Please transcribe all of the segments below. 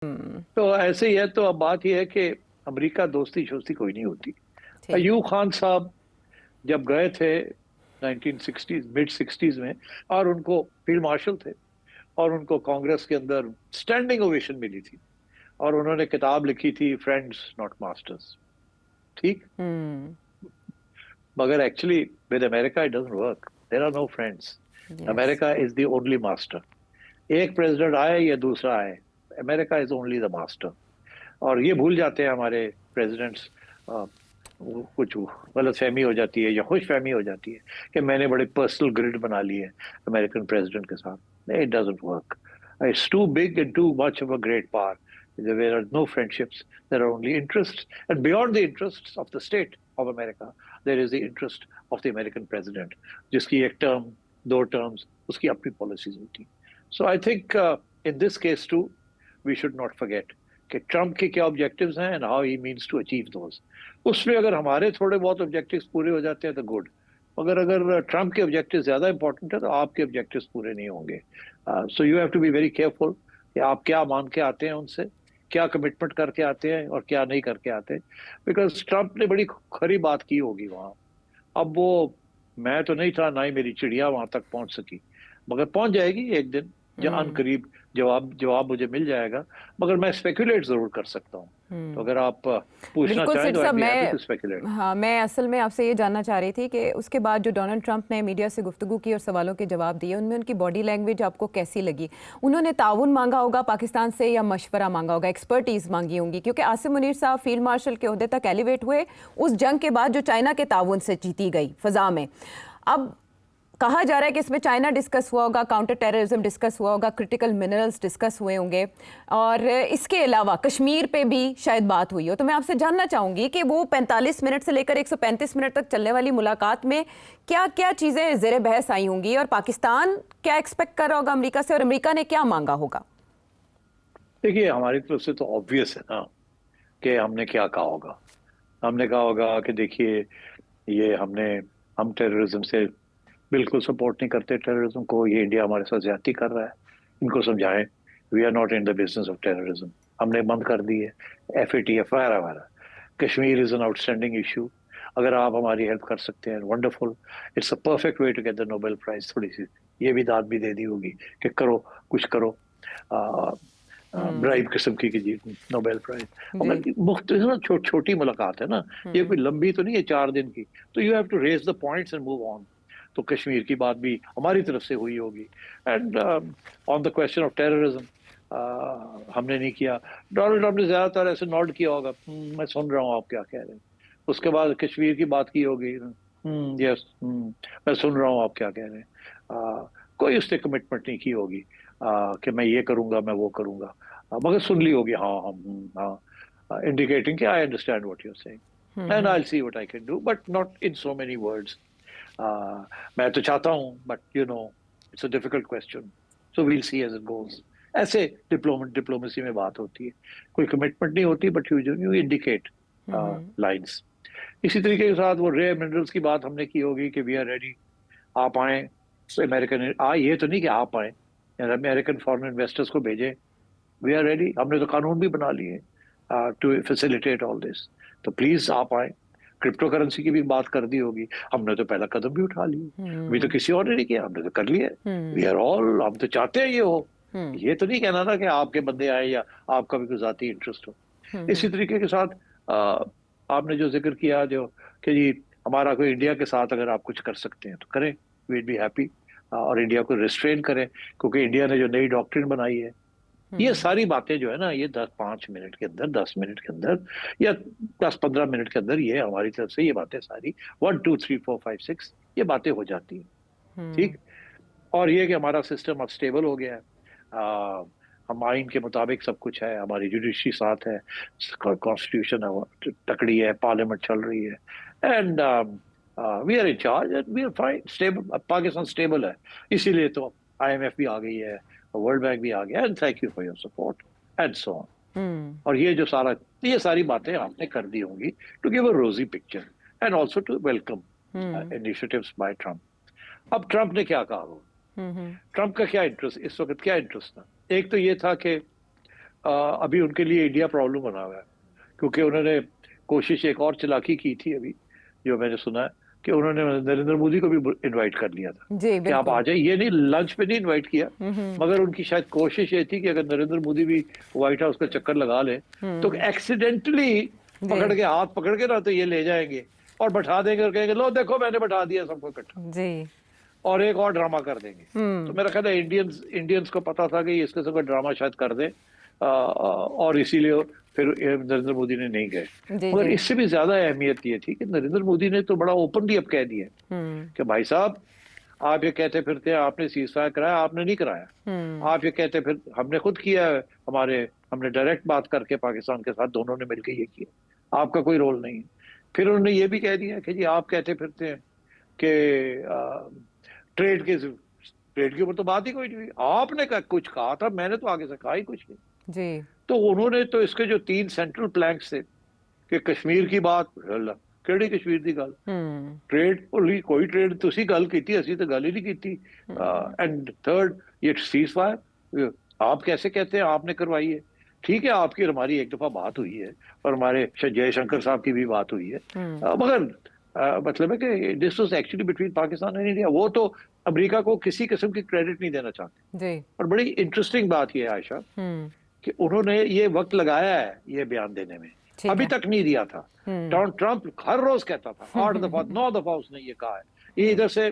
हम्म। तो ऐसे ही है। तो अब बात यह है कि अमेरिका दोस्ती शोस्ती कोई नहीं होती। ठीक। अयूब खान साहब जब गए थे 1960s मिड 60s में, और उनको फील्ड मार्शल थे, और उनको कांग्रेस के अंदर स्टैंडिंग ओवेशन मिली थी, और उन्होंने किताब लिखी थी फ्रेंड्स नॉट मास्टर्स। ठीक। हम्म। मगर actually with America it doesn't work, there are no friends. Yes. America is the only master. एक प्रेसिडेंट आए या दूसरा आए, America is only the master. और ये भूल जाते हैं हमारे प्रेसिडेंट्स, कुछ गलत फहमी हो जाती है या खुश फहमी हो जाती है कि मैंने बड़े पर्सनल ग्रिड बना लिए अमेरिकन प्रेसिडेंट के साथ। नहीं, it doesn't work. It's too big and too much of a great power. There are no friendships, there are only interests. And beyond the interests of the state of America, there is the interest of the American president, जिसकी एक term, दो terms, उसकी अपनी policies होती। So I think in this case too, we should not forget कि Trump के क्या objectives हैं and how he means to achieve those. उसमें अगर हमारे थोड़े बहुत ऑब्जेक्टिव्स पूरे हो जाते हैं तो गुड, मगर अगर ट्रम्प के ऑब्जेक्टिव ज्यादा इंपॉर्टेंट है तो आपके ऑब्जेक्टिव्स पूरे नहीं होंगे। So you have to be very careful कि आप क्या मान के आते हैं उनसे, क्या कमिटमेंट करके आते हैं और क्या नहीं करके आते। बिकॉज ट्रम्प ने बड़ी खरी बात की होगी वहां। अब वो, मैं तो नहीं था, ना ही मेरी चिड़िया वहां तक पहुंच सकी, मगर पहुंच जाएगी एक दिन, जहां हम्म। करीब जवाब जवाब मुझे मिल जाएगा। मगर मैं स्पेकुलेट जरूर कर सकता हूँ। तो हम्म। अगर आप पूछना बिल्कुल चाहें सिट तो आई साहब, बी हैप्पी मैं टू स्पेकुलेट। हाँ, मैं असल में आपसे ये जानना चाह रही थी कि उसके बाद जो डोनाल्ड ट्रंप ने मीडिया से गुफ्तगू की और सवालों के जवाब दिए, उनमें उनकी बॉडी लैंग्वेज आपको कैसी लगी? उन्होंने ताउन मांगा होगा पाकिस्तान से या मशवरा मांगा होगा, एक्सपर्टीज़ मांगी होंगी? क्योंकि आसिम मुनीर साहब फील्ड मार्शल के ओहदे तक एलिवेट हुए उस जंग के बाद जो चाइना के ताउन से जीती गई फ़ज़ा में। अब कहा जा रहा है कि इसमें चाइना डिस्कस हुआ होगा, काउंटर टेररिज्म डिस्कस हुआ होगा, क्रिटिकल मिनरल्स डिस्कस हुए होंगे, और इसके अलावा कश्मीर पे भी शायद बात हुई हो। तो मैं आपसे जानना चाहूँगी कि वो 45 मिनट से लेकर 135 मिनट तक चलने वाली मुलाकात में क्या क्या चीज़ें ज़ेर बहस आई होंगी, और पाकिस्तान क्या एक्सपेक्ट कर रहा होगा अमेरिका से, और अमेरिका ने क्या मांगा होगा? देखिए, हमारी तरफ से तो ऑब्वियस है ना कि हमने क्या कहा होगा। हमने कहा होगा कि देखिए, ये हम टेररिज्म से बिल्कुल सपोर्ट नहीं करते। टेररिज्म को, ये इंडिया हमारे साथ ज्यादती कर रहा है, इनको समझाएं। We are not in the business of terrorism. हमने बंद कर दी है FATF वगैरह वगैरह। Kashmir is an outstanding issue. अगर आप हमारी हेल्प कर सकते हैं, wonderful. It's a perfect way to get the Nobel prize. थोड़ी सी ये भी दाद भी दे दी होगी कि करो, कुछ करो, हम्म। ब्राइब किस्म की जीत नोबेल प्राइज। जी। मगर मुख्त है ना, छोटी मुलाकात है ना, ये कोई लंबी तो नहीं है 4 दिन की। तो you have to raise the points and move on. तो कश्मीर की बात भी हमारी तरफ से हुई होगी। And on the question of terrorism हमने नहीं किया। डोनाल्ड ट्रम्प ने ज्यादातर ऐसे नॉट किया होगा, मैं सुन रहा हूँ आप क्या कह रहे हैं। उसके बाद कश्मीर की बात की होगी, यस, मैं सुन रहा हूँ आप क्या कह रहे हैं। कोई उसने कमिटमेंट नहीं की होगी कि मैं ये करूंगा, मैं वो करूंगा। मगर सुन ली होगी, हाँ हम, हाँ, इंडिकेटिंग कि I understand what you are saying and I will see what I can do, but not in so many words. मैं तो चाहता हूं, but it's a difficult question. So we'll see as it goes. ऐसे diplomacy में बात होती है, कोई कमिटमेंट नहीं होती, बट यू इंडिकेट लाइंस। इसी तरीके के साथ वो रेयर मिनरल्स की बात हमने की होगी कि वी आर रेडी, आप आए। अमेरिकन ये तो नहीं कि आप आए, अमेरिकन फॉरेन इन्वेस्टर्स को भेजें। वी आर रेडी, हमने तो कानून भी बना लिए टू फैसिलिटेट ऑल दिस। तो प्लीज आप आए। क्रिप्टो करेंसी की भी बात कर दी होगी, हमने तो पहला कदम भी उठा लिया। अभी तो हम्म। किसी और ने नहीं किया, हमने तो कर लिया। We hmm. आर ऑल, हम तो चाहते हैं ये हो। हम्म। ये तो नहीं कहना ना कि आपके बंदे आए या आपका भी कोई जाती इंटरेस्ट हो। इसी हम्म। तरीके के साथ अ, आपने जो जिक्र किया, जो कि जी हमारा कोई इंडिया के साथ अगर आप कुछ कर सकते हैं तो करें, वीड बी हैप्पी। और इंडिया को रिस्ट्रेन करें, क्योंकि इंडिया ने जो नई डॉक्ट्रिन बनाई है, ये हम्म। सारी बातें जो है ना, ये 10-5 मिनट के अंदर, 10 मिनट के अंदर, या 10-15 मिनट के अंदर, ये हमारी तरफ से ये बातें सारी 1 2 3 4 5 6 ये बातें हो जाती हैं। हम्म। ठीक। और ये कि हमारा सिस्टम अब स्टेबल हो गया है। हम आइन के मुताबिक सब कुछ है, हमारी जुडिशरी साथ है, कॉन्स्टिट्यूशन तकड़ी है, पार्लियामेंट चल रही है, and we are in charge and we are fine stable. Pakistan stable है, इसीलिए तो IMF भी आ गई है, वर्ल्ड बैंक भी आ गया, and thank you for your support and so on. Hmm. और ये सारी बातें आपने कर दी होंगी to give a rosy picture and also to welcome hmm. Initiatives by Trump. अब ट्रम्प ने क्या कहा होगा? हम्म। ट्रम्प का क्या इंटरेस्ट, इस वक्त क्या इंटरेस्ट था? एक तो ये था कि अभी उनके लिए इंडिया प्रॉब्लम बना हुआ है, क्योंकि उन्होंने कोशिश एक और चालाकी की थी अभी, जो मैंने सुना है कि उन्होंने नरेंद्र मोदी को भी इनवाइट कर लिया था जी कि आप आ बिल्कुल। जाए। ये नहीं, लंच पे नहीं इनवाइट किया, मगर उनकी शायद कोशिश ये थी कि अगर नरेंद्र मोदी भी व्हाइट हाउस का चक्कर लगा ले तो एक्सीडेंटली पकड़ जी के, हाथ पकड़ के ना, तो ये ले जाएंगे और बैठा देंगे और कहेंगे लो देखो मैंने बैठा दिया सबको इकट्ठा, जी। और एक और ड्रामा कर देंगे। तो मेरा ख्याल है इंडियंस को पता था कि ये इस किस्म का ड्रामा शायद कर दे, और इसीलिए फिर नरेंद्र मोदी ने नहीं गए। जी मगर जी। इससे भी ज्यादा अहमियत ये थी कि नरेंद्र मोदी ने तो बड़ा ओपनली अब कह दिया कि भाई साहब, आप ये कहते फिरते हैं आपने सीजफायर कराया, आपने नहीं कराया। आप ये कहते फिर, हमने खुद किया है, हमने डायरेक्ट बात करके पाकिस्तान के साथ दोनों ने मिलकर ये किया, आपका कोई रोल नहीं है। फिर उन्होंने ये भी कह दिया कि जी आप कहते फिरते हैं कि ट्रेड के ऊपर तो बात ही कोई नहीं हुई, आपने कुछ कहा था, मैंने तो आगे से कहा ही कुछ नहीं। जी तो उन्होंने तो इसके जो 3 सेंट्रल प्लैंक्स थे कि कश्मीर की बात, केड़ी कश्मीर की गल, ट्रेड कोई ट्रेड तुसी गल की, असी तो गल ही नहीं की, एंड थर्ड ये सीज फायर आप कैसे कहते हैं आपने करवाई है। ठीक है, आपकी और हमारी एक दफा बात हुई है और हमारे जयशंकर साहब की भी बात हुई है, मगर मतलब है कि this was actually between Pakistan and India. वो तो अमेरिका को किसी किस्म की क्रेडिट नहीं देना चाहते। जी। और बड़ी इंटरेस्टिंग बात यह है आयशा कि उन्होंने ये वक्त लगाया है ये बयान देने में, ठीक अभी है। तक नहीं दिया था। ट्रंप हर रोज कहता था, 8 दफा 9 दफा उसने ये कहा है। ये इधर से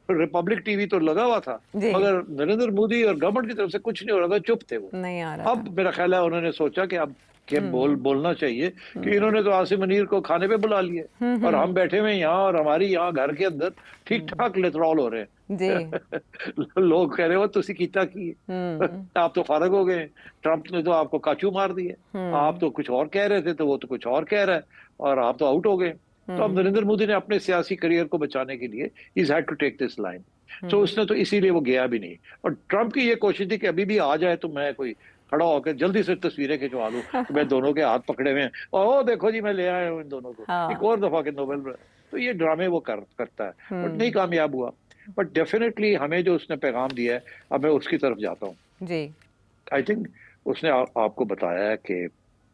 रिपब्लिक टीवी तो लगा हुआ था, जी। मगर नरेंद्र मोदी और गवर्नमेंट की तरफ से कुछ नहीं हो रहा था, चुप थे वो। नहीं आ रहा अब मेरा ख्याल है उन्होंने सोचा कि अब के बोलना चाहिए, कि इन्होंने तो आसिम मुनीर को खाने पे बुला लिया और हम बैठे हुए यहाँ, और हमारी यहाँ घर के अंदर ठीक ठाक लिथरॉल हो रहे हैं। जी। लोग कह रहे हो तुसी कीता की आप तो फारग हो गए, ट्रंप ने तो आपको काचू मार दिए, आप तो कुछ और कह रहे थे तो वो तो कुछ और कह रहा है, और आप तो आउट हो गए। तो अब नरेंद्र मोदी ने अपने सियासी करियर को बचाने के लिए is had to take this line, तो उसने तो इसीलिए वो गया भी नहीं। और ट्रंप की ये कोशिश थी कि अभी भी आ जाए तो मैं कोई खड़ा होकर जल्दी से तस्वीरें खिंचवा लूं कि मैं दोनों के हाथ पकड़े हुए हैं, ओ देखो जी मैं ले आया हूं इन दोनों को, हाँ। एक और दफा के नोबेल। तो ये ड्रामे वो करता है, बट नहीं कामयाब हुआ। बट डेफिनेटली हमें जो उसने पैगाम दिया है, अब मैं उसकी तरफ जाता हूँ। जी। आई थिंक उसने आपको बताया है कि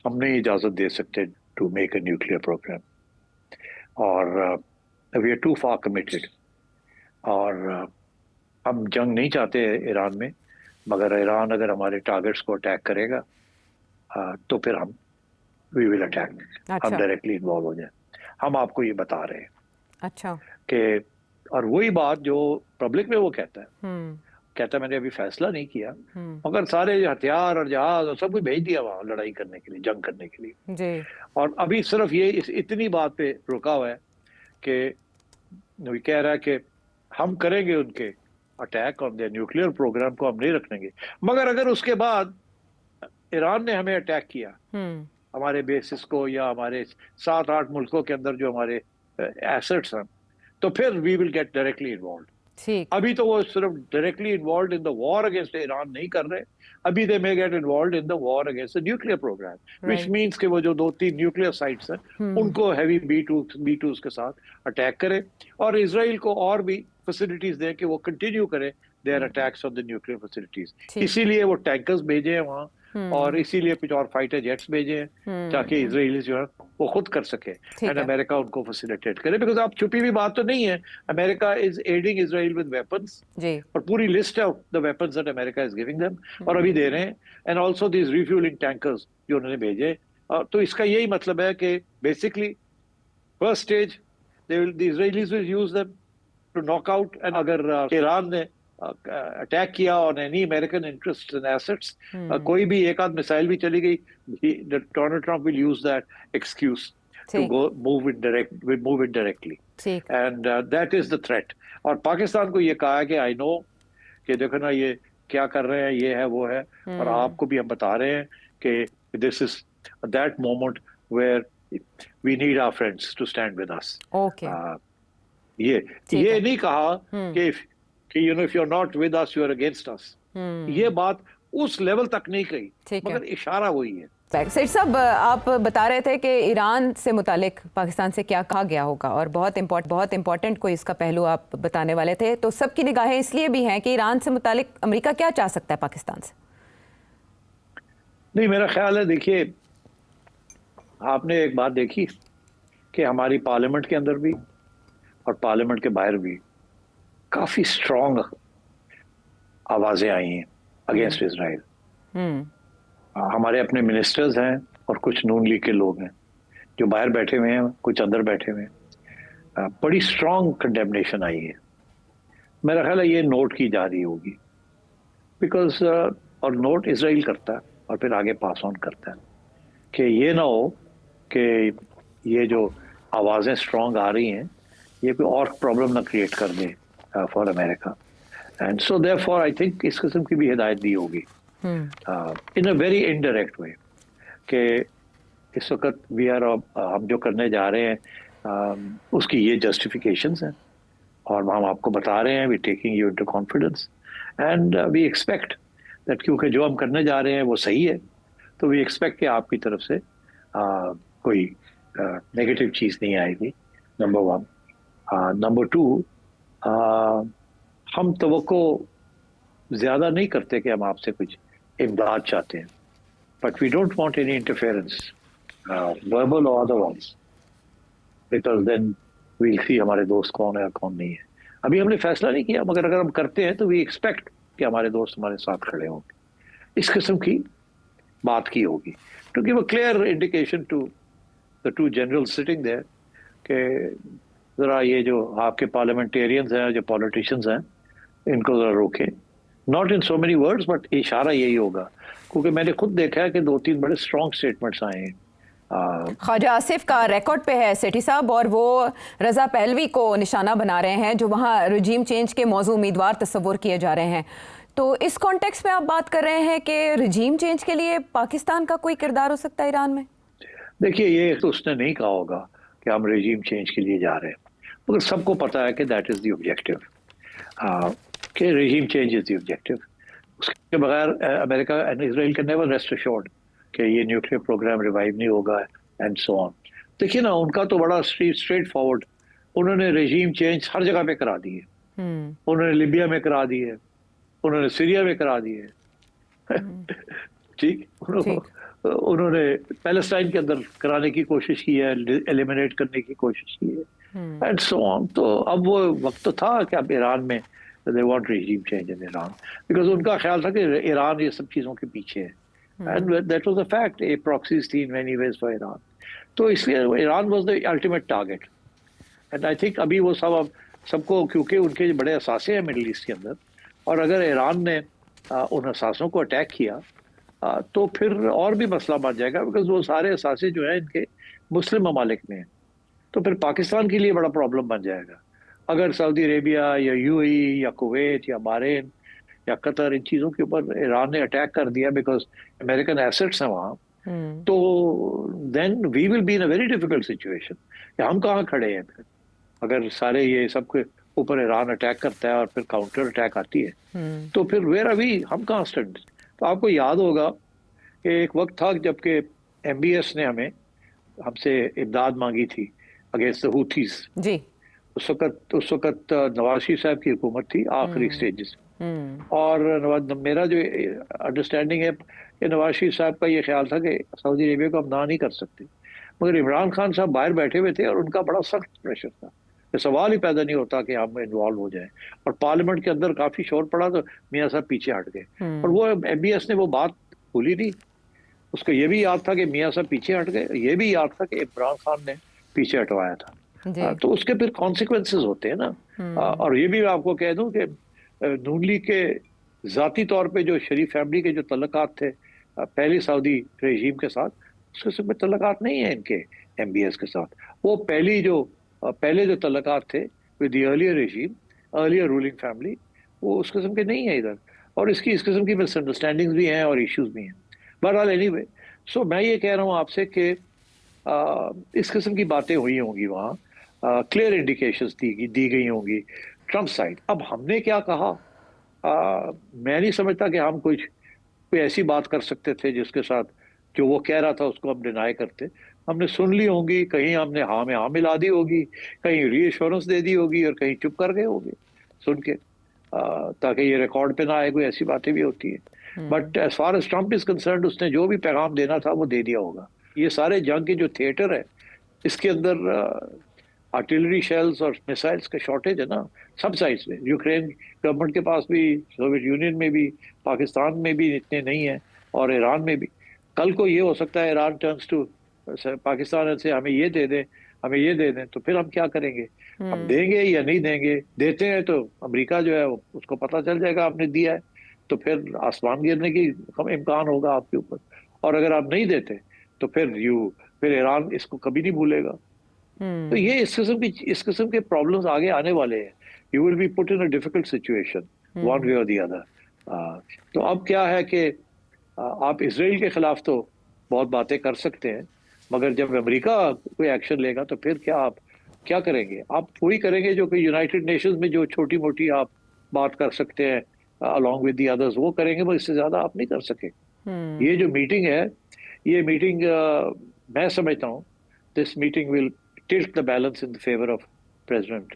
हम नहीं इजाजत दे सकते to make a nuclear program, और we are too far committed, और हम जंग नहीं चाहते ईरान में, मगर ईरान अगर हमारे टारगेट्स को अटैक करेगा तो फिर हम वी विल अटैक, अच्छा। हम डायरेक्टली इन्वॉल्व हो जाए। हम आपको ये बता रहे हैं अच्छा। कि, और वही बात जो पब्लिक में वो कहता है मैंने अभी फैसला नहीं किया, मगर सारे हथियार और जहाज और सब कुछ भेज दिया वहां लड़ाई करने के लिए, जंग करने के लिए। जी। और अभी सिर्फ ये इतनी बात पे रुका हुआ है कि वो कह रहा है कि हम करेंगे उनके attack on the nuclear programme को, हम नहीं रखेंगे, मगर अगर उसके बाद ईरान ने हमें अटैक किया, हमारे बेसिस को, या हमारे 7-8 मुल्कों के अंदर जो हमारे एसेट्स हैं, तो फिर we will get directly involve. ठीक। अभी तो वो सिर्फ directly involve in the war against Iran नहीं कर रहे, अभी they may get involve in the war against the nuclear program, which means कि वो जो 2-3 न्यूक्लियर साइट्स हैं उनको हैवी B2s के साथ अटैक करे, और इजराइल को और भी फैसिलिटीज दें कि वो कंटिन्यू करें their attacks on the nuclear facilities. इसीलिए वो टैंकर्स भेजे हैं वहाँ, और इसीलिए कुछ और फाइटर जेट्स भेजे हैं ताकि इजराइली जो है वो खुद कर सके, एंड अमेरिका उनको फैसिलिटेट करे। बिकॉज आप छुपी हुई बात तो नहीं है, America is aiding Israel with weapons, और पूरी list of the weapons that America is giving them, और अभी दे रहे हैं, and also this refuelling tankers जो उन्होंने भेजे। तो इसका यही मतलब है कि basically first stage the Israelis will use them to knock out, and अगर ईरान ने अटैक किया on any American interest and assets, कोई भी एक आध मिसाइल भी चली गई, Donald Trump will use that excuse to go move it directly, and that is the threat. और पाकिस्तान को ये कहा है कि आई नो कि देखो ना ये क्या कर रहे हैं, ये है वो है, और आपको भी हम बता रहे हैं कि this is that moment where we need our friends to stand with us. ये नहीं कहा कि you know if you are not with us you are against us, ये बात उस लेवल तक नहीं कही, मगर इशारा वही है। सर साहब, आप बता रहे थे कि ईरान से मुतालिक पाकिस्तान से क्या कहा गया होगा, और बहुत इंपॉर्टेंट कोई इसका पहलू आप बताने वाले थे। तो सबकी निगाहें इसलिए भी हैं कि ईरान से मुतालिक अमेरिका क्या चाह सकता है पाकिस्तान से। नहीं, मेरा ख्याल है, देखिए, आपने एक बात देखी कि हमारी पार्लियामेंट के अंदर भी और पार्लियामेंट के बाहर भी काफी स्ट्रांग आवाजें आई हैं अगेंस्ट इसराइल। हमारे अपने मिनिस्टर्स हैं और कुछ नून लीग के लोग हैं जो बाहर बैठे हुए हैं, कुछ अंदर बैठे हुए हैं। बड़ी स्ट्रांग कंडेमनेशन आई है। मेरा ख्याल है ये नोट की जा रही होगी, बिकॉज और नोट इसराइल करता है और फिर आगे पास ऑन करता है कि ये ना हो कि ये जो आवाज़ें स्ट्रांग आ रही हैं ये कोई और प्रॉब्लम ना क्रिएट कर दे for America. And so therefore I think इस किस्म की भी हिदायत दी होगी इन अ वेरी इनडायरेक्ट वे कि इस वक्त हम जो करने जा रहे हैं उसकी ये जस्टिफिकेशंस हैं और हम आपको बता रहे हैं we taking you into confidence and we expect that क्योंकि जो हम करने जा रहे हैं वो सही है, तो वी एक्सपेक्ट कि आपकी तरफ से कोई नेगेटिव चीज़ नहीं आएगी, नंबर वन। नंबर टू, हम तवक्को ज़्यादा नहीं करते कि हम आपसे कुछ इमदाद चाहते हैं, but we don't want any interference verbal और otherwise, because then we'll see हमारे दोस्त कौन है और कौन नहीं है। अभी हमने फैसला नहीं किया, मगर अगर हम करते हैं तो वी एक्सपेक्ट कि हमारे दोस्त हमारे साथ खड़े होंगे। इस किस्म की बात की होगी to give a clear indication to the to general sitting there कि ज़रा ये जो आपके पार्लियामेंटेरियंस हैं, जो पॉलिटिशियंस हैं, इनको ज़रा रोके, not in so many words but इशारा यही होगा, क्योंकि मैंने खुद देखा है कि 2-3 बड़े स्ट्रॉन्ग स्टेटमेंट्स आए हैं। ख्वाजा आसिफ का रिकॉर्ड पे है सेठी साहब, और वो रजा पहलवी को निशाना बना रहे हैं जो वहाँ रजीम चेंज के मौजू उम्मीदवार तस्वुर किए जा रहे हैं। तो इस कॉन्टेक्स्ट में आप बात कर रहे हैं कि रजीम चेंज के लिए पाकिस्तान का कोई किरदार हो सकता है ईरान में? देखिए, ये तो उसने नहीं कहा होगा कि हम रजीम चेंज के लिए जा रहे हैं, मगर सबको पता है कि दैट इज़ द ऑब्जेक्टिव, कि रजीम चेंज इज़ द ऑब्जेक्टिव। उसके बगैर America and Israel can never rest assured कि ये न्यूक्लियर प्रोग्राम रिवाइव नहीं होगा एंड सो ऑन। देखिए ना, उनका तो बड़ा स्ट्रेट फॉरवर्ड, उन्होंने रजीम चेंज हर जगह पे करा दिए। उन्होंने लिबिया में करा दिए, उन्होंने सीरिया में करा दिए, ठीक, उन्होंने पैलेस्टाइन के अंदर कराने की कोशिश की है, एलिमिनेट करने की कोशिश की है एंड सो ऑन। तो अब वो वक्त तो था कि अब ईरान में they want रजीम change in Iran, because उनका ख्याल था कि ईरान ये सब चीज़ों के पीछे है, and that was a fact. A proxies थी in many ways for Iran. तो इसलिए Iran was the ultimate target. And I think अभी वो सबको, क्योंकि उनके बड़े असासे हैं मिडिल ईस्ट के अंदर, और अगर ईरान ने उन असासों को अटैक किया तो फिर और भी मसला बन जाएगा, बिकॉज वो सारे असासे जो है इनके मुस्लिम ममालिक में हैं, तो फिर पाकिस्तान के लिए बड़ा प्रॉब्लम बन जाएगा। अगर सऊदी अरेबिया या यूएई या कुवैत या बहरीन या कतर, इन चीज़ों के ऊपर ईरान ने अटैक कर दिया बिकॉज अमेरिकन एसेट्स हैं वहाँ, तो then we will be in a very difficult situation कि हम कहाँ खड़े हैं फिर, अगर सारे ये सब के ऊपर ईरान अटैक करता है और फिर काउंटर अटैक आती है, तो फिर वेयर अभी हम कहाँ स्टैंड। तो आपको याद होगा कि एक वक्त था जबकि MBS ने हमसे इमदाद मांगी थी अगेंस्ट द हूथीज जी। उस वक्त नवाज शरीफ साहब की हुकूमत थी आखिरी स्टेजेस, और मेरा जो अंडरस्टैंडिंग है कि नवाज शरीफ साहब का ये ख्याल था कि सऊदी अरेबिया को हम ना नहीं कर सकते, मगर इमरान खान साहब बाहर बैठे हुए थे और उनका बड़ा सख्त प्रेशर था, ये सवाल ही पैदा नहीं होता कि हम इन्वॉल्व हो जाएं, और पार्लियामेंट के अंदर काफ़ी शोर पड़ा तो मियाँ साहब पीछे हट गए, और वो MBS ने वो बात भूली नहीं। उसको ये भी याद था कि मियाँ साहब पीछे हट गए, ये भी याद था कि इमरान खान ने पीछे हटवाया था, तो उसके फिर कॉन्सिक्वेंसेस होते हैं ना। और ये भी मैं आपको कह दूं कि नून लीग के ज़ाती तौर पे जो शरीफ फैमिली के जो तल्लुकात थे पहले सऊदी रेजीम के साथ, उसके सब में तल्लुकात नहीं है इनके MBS के साथ। वो पहले जो तल्लुकात थे with the earlier regime, earlier ruling family, वो उस किस्म के नहीं है इधर, और इस किस्म की मिसअंडरस्टैंडिंग्स भी हैं और इश्यूज भी हैं। बहरहाल एनीवे, सो मैं ये कह रहा हूँ आपसे कि इस किस्म की बातें हुई होंगी वहाँ, क्लियर इंडिकेशंस दी गई होंगी ट्रम्प साइड। अब हमने क्या कहा, मैं नहीं समझता कि हम कोई ऐसी बात कर सकते थे जिसके साथ जो वो कह रहा था उसको हम डिनाई करते। हमने सुन ली होंगी, कहीं हमने हाँ में हाँ मिला दी होगी, कहीं रीअश्योरेंस दे दी होगी, और कहीं चुप कर गए होंगे सुन के, ताकि ये रिकॉर्ड पे ना आए। कोई ऐसी बातें भी होती है, but as far as Trump is concern उसने जो भी पैगाम देना था वो दे दिया होगा। ये सारे जंग के जो थिएटर है इसके अंदर आर्टिलरी शेल्स और मिसाइल्स का शॉर्टेज है ना, सब साइड्स में। यूक्रेन गवर्नमेंट के पास भी, सोवियत यूनियन में भी, पाकिस्तान में भी इतने नहीं है, और ईरान में भी। कल को ये हो सकता है ईरान टर्न्स टू पाकिस्तान से हमें ये दे दें, हमें ये दे दें, तो फिर हम क्या करेंगे? हम देंगे या नहीं देंगे? देते हैं तो अमेरिका जो है उसको पता चल जाएगा आपने दिया है, तो फिर आसमान गिरने की इम्कान होगा आपके ऊपर। और अगर आप नहीं देते तो फिर ईरान इसको कभी नहीं भूलेगा। तो ये इस किस्म के प्रॉब्लम्स आगे आने वाले हैं। You will be put in a difficult situation one way और द अदर। तो अब क्या है कि आप इसराइल के खिलाफ तो बहुत बातें कर सकते हैं, मगर जब अमेरिका कोई एक्शन लेगा तो फिर आप क्या करेंगे? आप वही करेंगे जो कि यूनाइटेड नेशंस में जो छोटी मोटी आप बात कर सकते हैं अलॉन्ग विद द अदर्स, वो करेंगे, बस इससे ज्यादा आप नहीं कर सके। ये जो मीटिंग है, ये मीटिंग मैं समझता हूँ this meeting will tilt the balance in the favor of President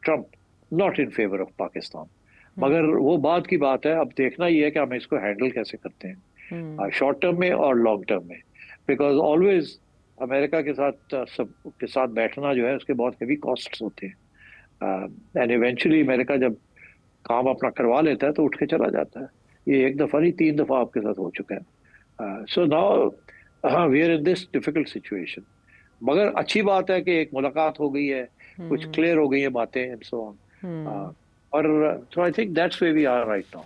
Trump, not in favor of Pakistan. मगर वो बात की बात है, अब देखना ही है कि हम इसको हैंडल कैसे करते हैं शॉर्ट टर्म में और लॉन्ग टर्म में। बिकॉज ऑलवेज अमेरिका के साथ बैठना जो है उसके बहुत हेवी कॉस्ट्स होते हैं, एंड इवेंचुअली अमेरिका जब काम अपना करवा लेता है तो उठ के चला जाता है। ये एक दफ़ा नहीं 3 दफ़ा आपके साथ हो चुका है। So now we are in this difficult situation. मगर अच्छी बात है कि एक मुलाकात हो गई है, कुछ क्लियर हो गई है बातें एंड सो ऑन, और so I think that's way we are right now.